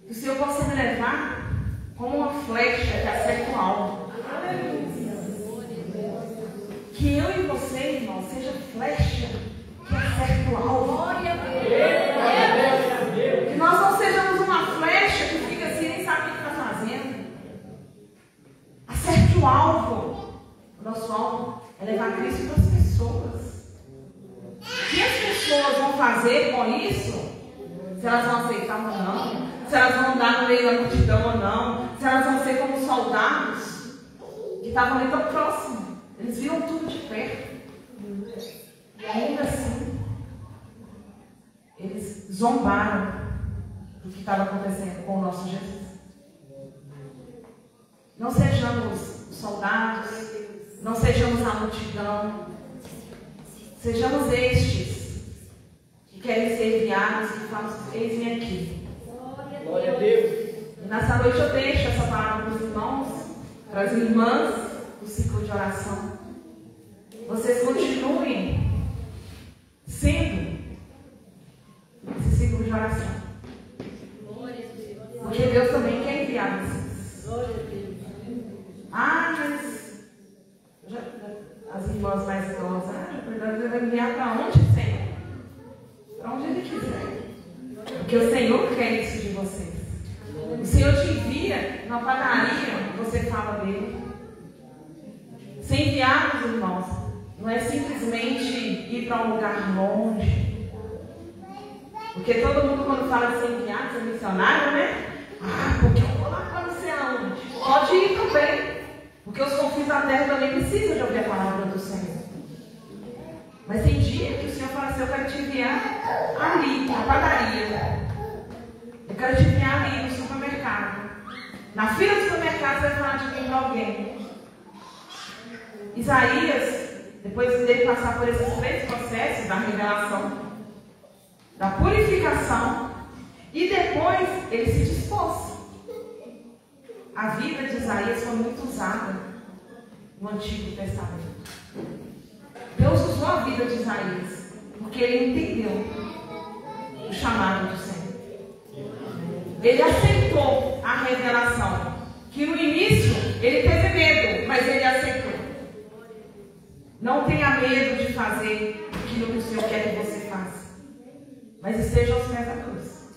que o Senhor possa me levar como uma flecha que acerta o alvo. Que eu e você, irmão, seja flecha que acerta o alvo. Que nós não sejamos uma flecha que fica assim, nem sabe o que está fazendo. Acerte o alvo. O nosso alvo é levar Cristo para as pessoas. O que as pessoas vão fazer com isso? Se elas vão aceitar ou não? Se elas vão andar no meio da multidão ou não, se elas vão ser como soldados que estavam ali tão próximos, eles viram tudo de perto, e ainda assim, eles zombaram do que estava acontecendo com o nosso Jesus. Não sejamos soldados, não sejamos a multidão, Sejamos estes que querem ser enviados e falam: eis-me aqui. Glória a Deus. E nessa noite eu deixo essa palavra para os irmãos, para as irmãs do ciclo de oração. Vocês continuem sendo esse ciclo de oração. Porque Deus também quer enviar vocês. Ah, mas as irmãs mais idosas, Deus vai enviar para onde, Senhor? Para onde Ele quiser. Porque o Senhor quer isso de vocês. O Senhor te envia na padaria, você fala dele. Ser enviados, irmãos, não é simplesmente ir para um lugar longe. Porque todo mundo, quando fala de ser enviado, ser missionário, né? Ah, porque eu vou lá para não sei aonde. Pode ir também. Porque os confins da terra também precisam de ouvir a palavra do Senhor. Mas tem dia que o Senhor fala assim: eu quero te enviar ali, na padaria. Eu quero te enviar ali no supermercado. Na fila do supermercado você vai falar de mim para alguém. Isaías, depois dele passar por esses 3 processos da revelação, da purificação, e depois ele se dispôs. A vida de Isaías foi muito usada no Antigo Testamento. Deus usou a vida de Isaías porque ele entendeu o chamado do Senhor. Ele aceitou a revelação, que no início ele teve medo, mas ele aceitou. Não tenha medo de fazer aquilo que o Senhor quer que você faça, mas esteja aos pés da cruz.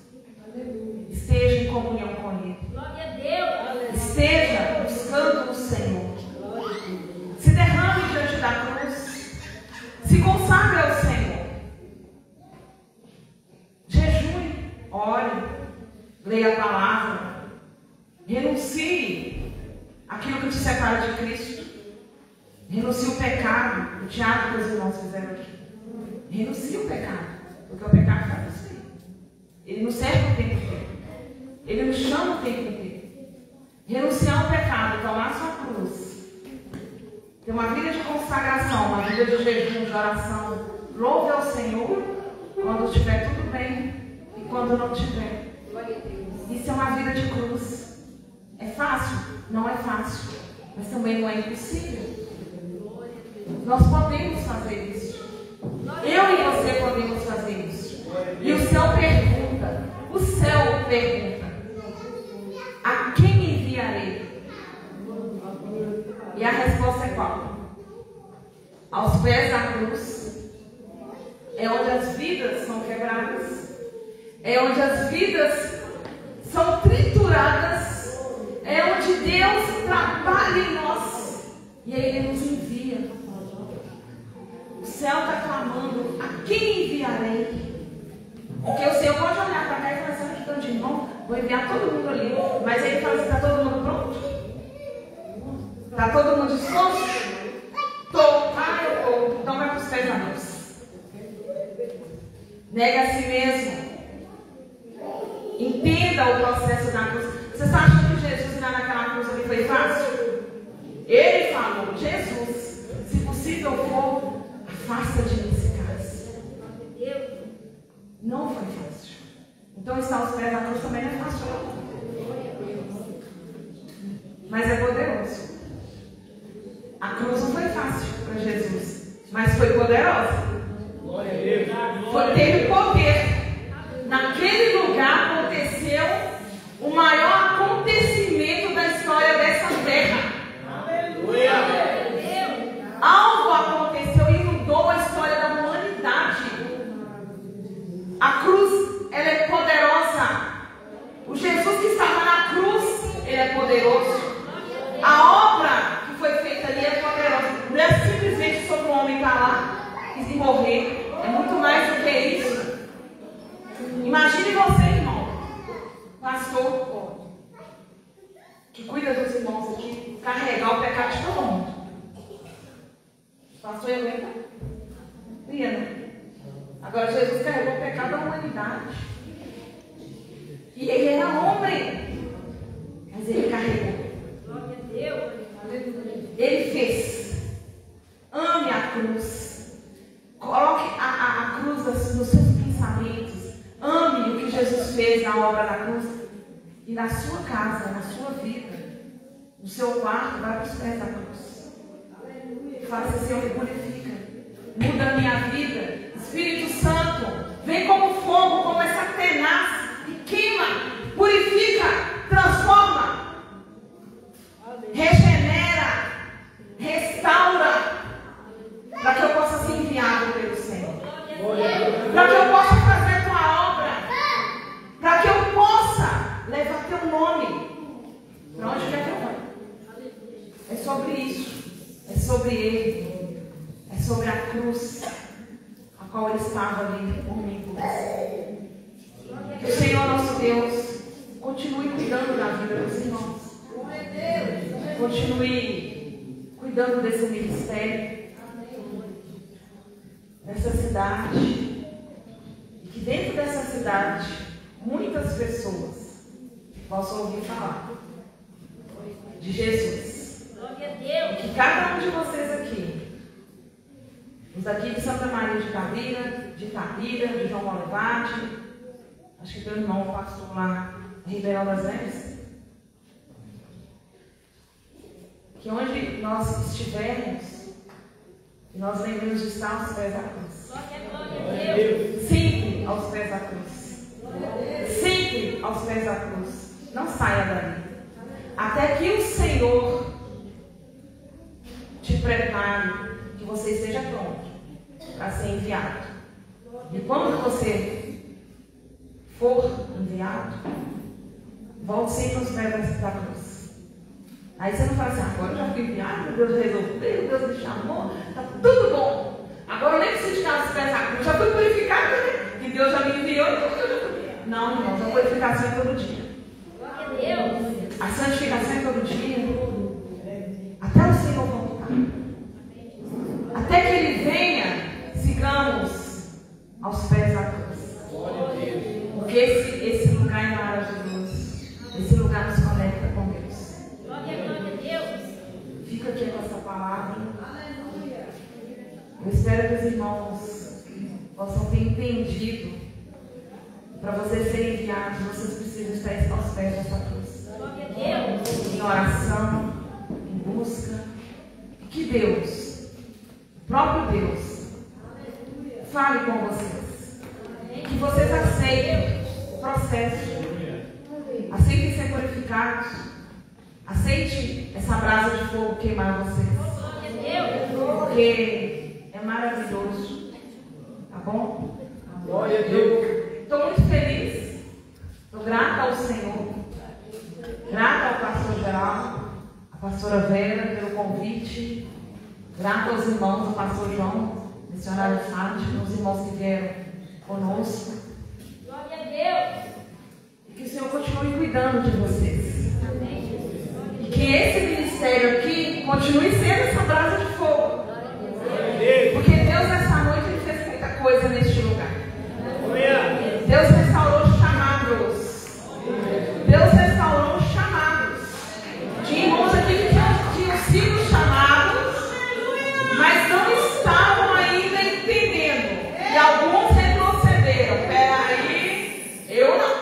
Esteja em comunhão com Ele. Esteja buscando o Senhor. Se derrame diante da cruz. Se consagre ao Senhor. Jejue, ore, leia a palavra. Renuncie aquilo que te separa de Cristo. Renuncie o pecado. O teatro que os irmãos fizeram aqui. Renuncie o pecado. Porque o pecado faz você. Ele não serve o tempo inteiro. Ele nos chama o tempo inteiro. Renunciar ao pecado, tomar a sua cruz. Ter uma vida de consagração, uma vida de jejum, de oração. Louve ao Senhor quando estiver tudo bem e quando não estiver. Isso é uma vida de cruz. É fácil? Não é fácil. Mas também não é impossível. Nós podemos fazer isso. Eu e você podemos fazer isso. E o céu pergunta. O céu pergunta: a quem enviarei? E a resposta é qual? Aos pés da cruz. É onde as vidas são quebradas. É onde as vidas são trituradas. É onde Deus trabalha em nós. E aí Ele nos envia. O céu está clamando: a quem enviarei? Porque o Senhor pode olhar para cá e falar assim: que tanto de irmão, vou enviar todo mundo ali. Mas ele fala assim: está todo mundo pronto? Está todo mundo disposto? Estou. Ah, eu estou. Então vai para os pés da cruz. Nega a si mesmo. Entenda o processo da cruz. Você está achando que Jesus irá naquela cruz ali foi fácil? Ele falou: Jesus, se possível for, afasta de mim esse cálice. Não foi fácil. Então estar aos pés da cruz também não é fácil, não. Mas é poderoso. A cruz não foi fácil para Jesus, mas foi poderosa. Glória a Deus. Foi, teve poder. Naquele lugar aconteceu o maior acontecimento da história dessa terra. Aleluia. Algo aconteceu e mudou a história da humanidade. A cruz, ela é poderosa. O Jesus que estava na cruz, ele é poderoso. A obra que foi feita ali é poderosa. Não é simplesmente sobre o homem estar lá e morrer. É muito mais do que isso. Imagine você, irmão, pastor, que cuida dos irmãos aqui, carregar o pecado de todo mundo. Pastor, eu lembro? Ia, né? Agora Jesus carregou o pecado da humanidade. E ele era homem, mas ele carregou. Ele fez. Ame a cruz. Coloque obra na cruz. E na sua casa, na sua vida, no seu quarto, vai para os pés da cruz. Fala assim, Senhor, me purifica. Muda a minha vida. Espírito Santo, vem como fogo, como essa tenaz, e queima, purifica, transforma, regenera, restaura, para que eu possa ser enviado pelo Senhor, para que eu possa fazer a tua obra, para que eu possa levar teu nome para onde quer que eu vá. É sobre isso, é sobre Ele, é sobre a cruz a qual Ele estava ali por mim, por você. Que o Senhor nosso Deus continue cuidando da vida dos irmãos, continue cuidando desse ministério, dessa cidade, e que dentro dessa cidade muitas pessoas possam ouvir falar de Jesus. E que cada um de vocês aqui, os daqui de Santa Maria de Itabira, de João Molevade, acho que tem um irmão pastor lá em Ribeirão das Neves, que onde nós estivermos, nós lembremos de estar aos pés da cruz. Sempre aos pés da cruz. Sempre aos pés da cruz. Não saia dali. Até que o Senhor te prepare, que você esteja pronto para ser enviado. E quando você for enviado, volte sempre aos pés da cruz. Aí você não fala assim, agora eu já fui enviado, Deus resolveu, Deus me chamou, está tudo bom. Agora eu nem preciso estar aos pés da cruz, já fui purificado, né? Que Deus já me enviou. Não, irmãos, a purificação é todo dia. A santificação é todo dia. Até o Senhor voltar. Até que Ele venha, sigamos aos pés da cruz. Porque esse lugar é maravilhoso. Esse lugar nos conecta com Deus. Fica aqui com essa palavra. Eu espero que os irmãos possam ter entendido. Para vocês serem enviados, vocês precisam estar aos pés dessa cruz. Em oração, em busca. Que Deus, o próprio Deus, fale com vocês. Que vocês aceitem o processo. Aceitem ser purificados. Aceite essa brasa de fogo queimar vocês. Porque é maravilhoso. Tá bom? Glória a Deus. Estou muito feliz. Estou grata ao Senhor. Grata ao pastor Geraldo, a pastora Vera pelo convite. Grata aos irmãos, o pastor João, missionário Fátima, os irmãos que vieram conosco. Glória a Deus. E que o Senhor continue cuidando de vocês. E que esse ministério aqui continue sendo essa brasa de fogo. Porque Deus nessa noite Ele fez muita coisa neste lugar. Deus restaurou chamados. Deus restaurou chamados. Tinha irmãos aqui que tinham sido chamados, mas não estavam ainda entendendo. E alguns retrocederam. Peraí, eu não.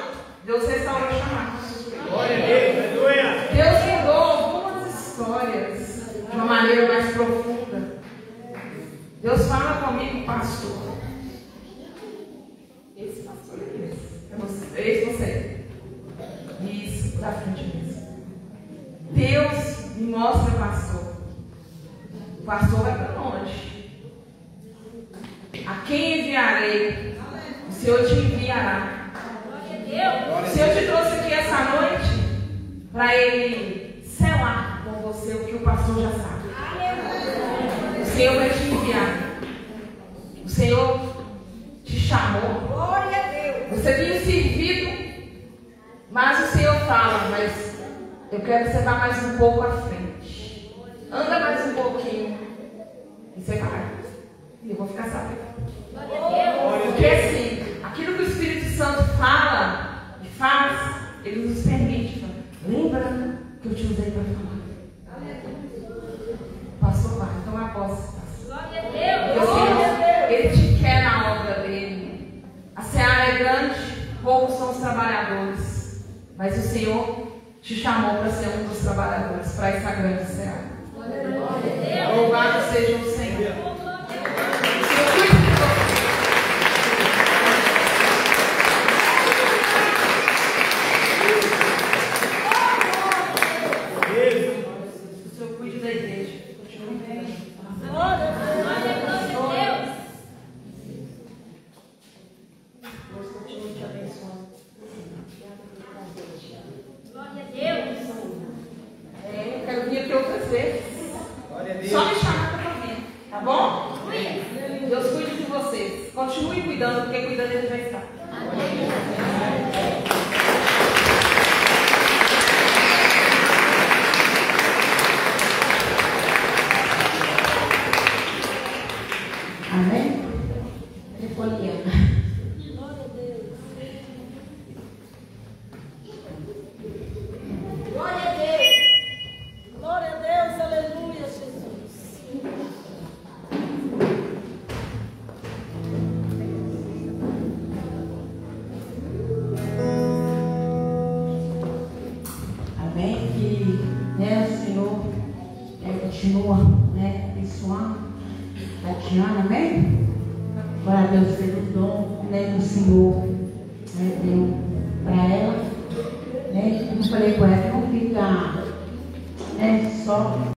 Deus restaurou chamados. Glória a Deus. Deus mudou algumas histórias de uma maneira mais profunda. Deus fala comigo, pastor. Esse pastor é esse. É você. Esse você. Isso, da frente mesmo. Deus me mostra o pastor. O pastor vai para longe. A quem enviarei? O Senhor te enviará. O Senhor te trouxe aqui essa noite para Ele selar com você o que o pastor já sabe. O Senhor vai te enviar. O Senhor te chamou. Glória a Deus. Você tinha servido, mas o Senhor fala, mas eu quero que você vá mais um pouco à frente. Anda mais um pouquinho. E você vai. E eu vou ficar sabendo. Glória a Deus. Porque assim, aquilo que o Espírito Santo fala e faz, Ele nos permite. Lembra que eu te usei para falar. Pastor, vai, então a posse. Glória a Deus. Porque o Senhor, Ele te quer na obra dele. A seara é grande, poucos são os trabalhadores. te chamou para ser um dos trabalhadores, para essa grande seara. Louvado seja o Senhor. O Senhor cuide da igreja. Continue bem. Deus continue te abençoando. Glória a Deus. Eu quero vir aqui outras vezes. Só me chamar para eu vir, tá bom? Deus cuide de vocês. Continue cuidando, porque cuidando ele já está. Amém? Poliana. Glória a Deus. Glória a Deus. Aleluia, Jesus. Amém? Que o Senhor continua abençoando Tatiana, amém? Glória a Deus pelo dom que o Senhor deu para ela. Como eu falei com ela, não fica só